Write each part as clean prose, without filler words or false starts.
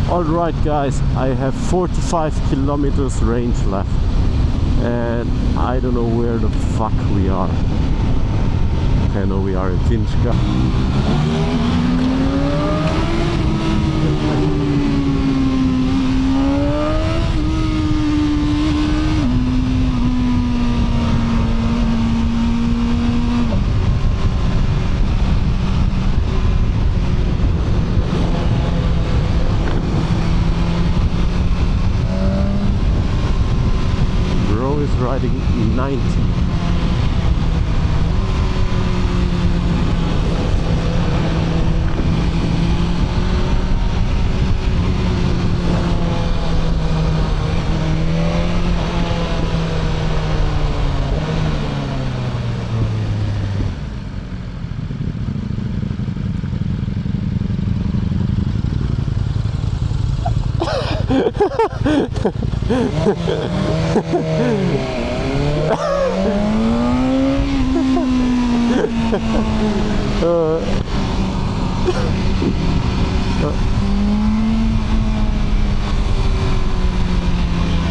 Alright guys, I have 45 kilometers range left and I don't know where the fuck we are. Okay, no, we are in Finska. Riding 90.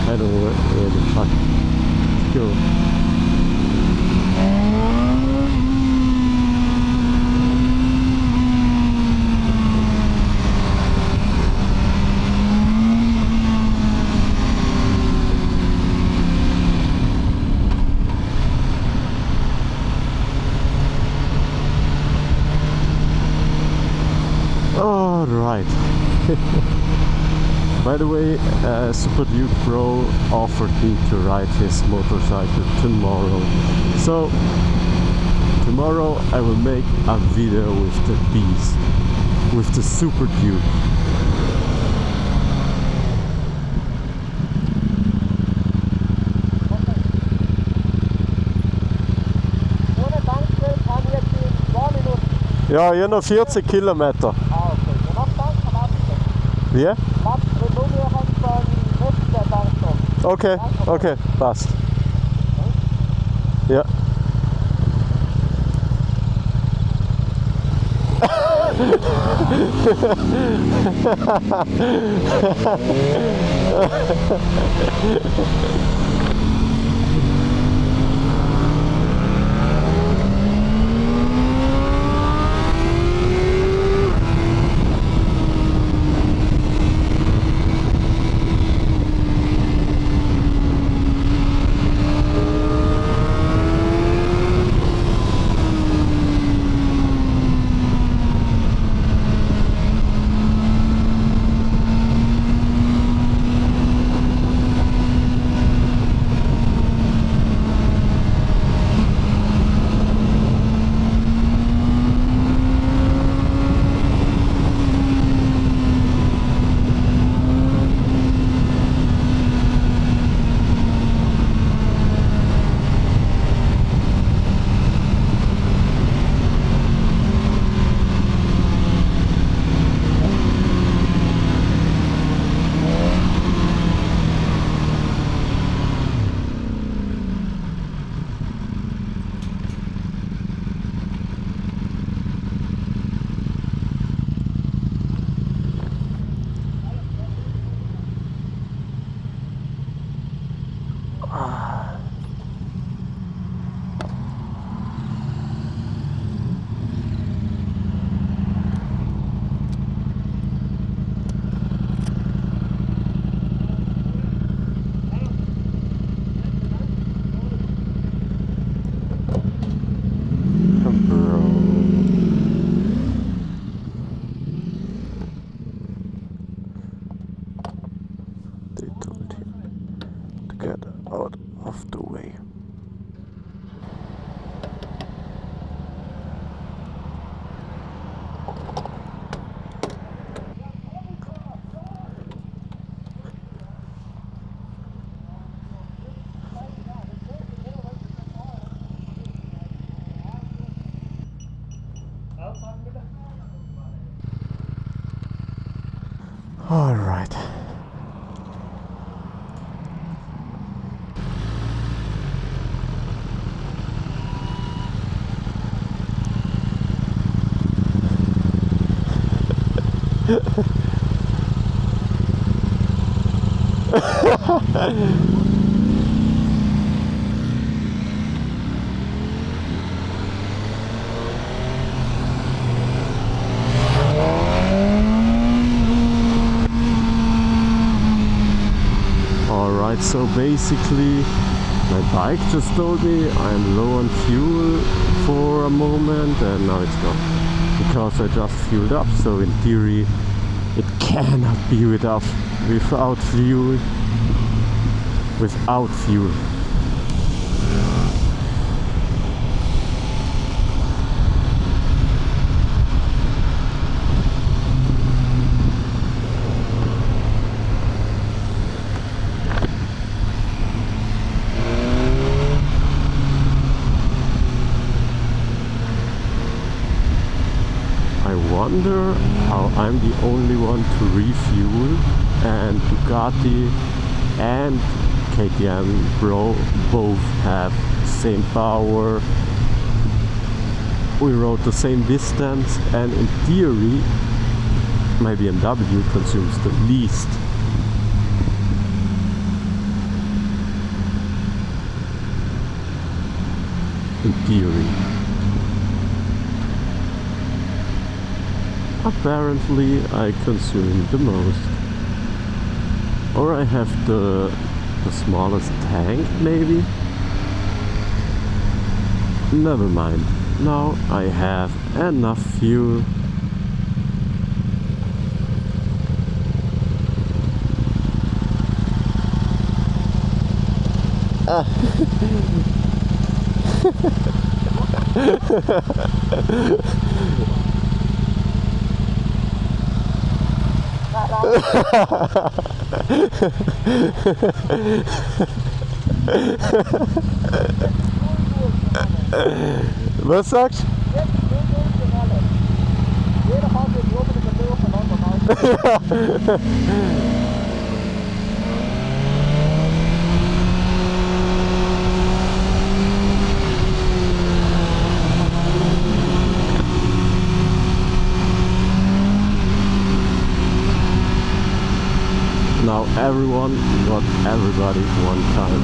I don't know where the fuck to go. Alright. By the way, Super Duke Pro offered me to ride his motorcycle tomorrow. So, tomorrow I will make a video with the beast, with the Super Duke. Ja, hier noch 40 Kilometer. Wie? Okay, okay, passt. Ja. All right. Alright, so basically my bike just told me I'm low on fuel for a moment and now it's gone. Because I just fueled up, so in theory it cannot be without fuel. Without fuel. I wonder how I'm the only one to refuel and Ducati and KTM Pro both have the same power. We rode the same distance and in theory my BMW consumes the least. In theory. Apparently I consume the most. Or I have the smallest tank maybe? Never mind. Now I have enough fuel. Was sagst du? Jeder hat den oben in der Tür voneinander. Now everyone got everybody one time.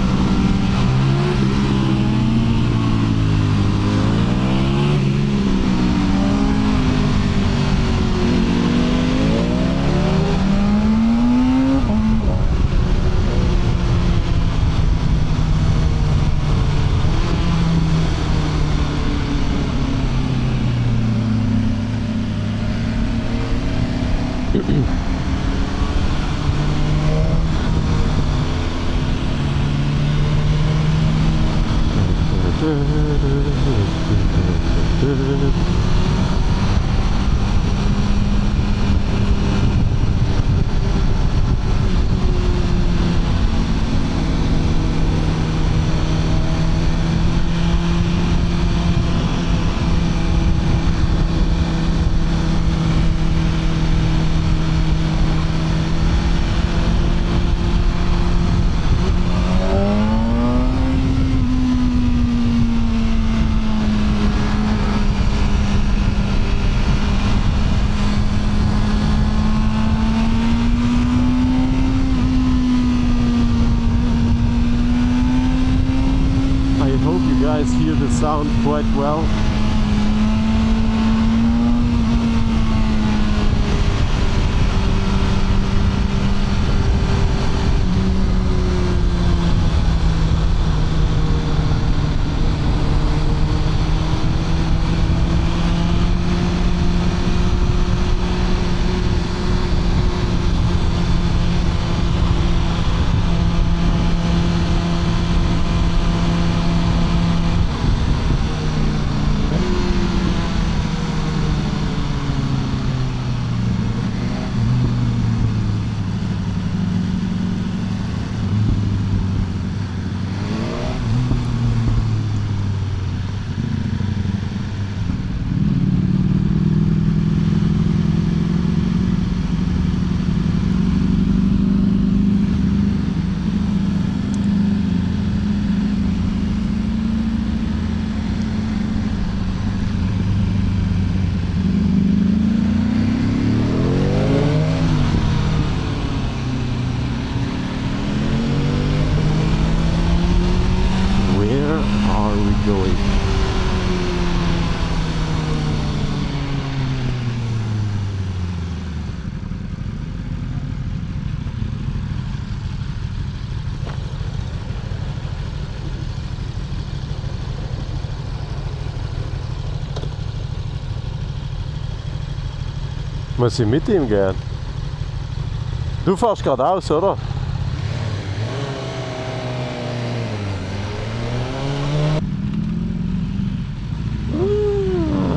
Hear the sound quite well. Muss ich mit ihm gehen? Du fährst gerade aus, oder?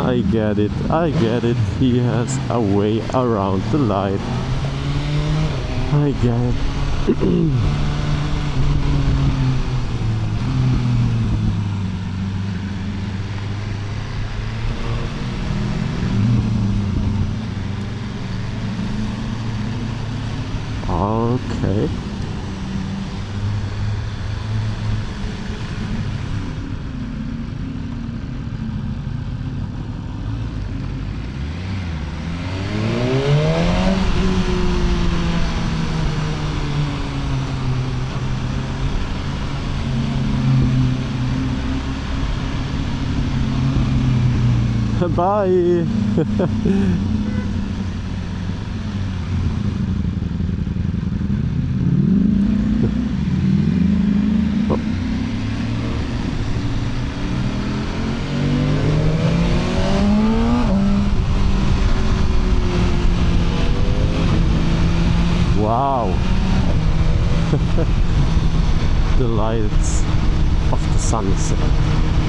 I get it, I get it. He has a way around the light. I get it. Okay. Bye. Wow. The lights of the sunset.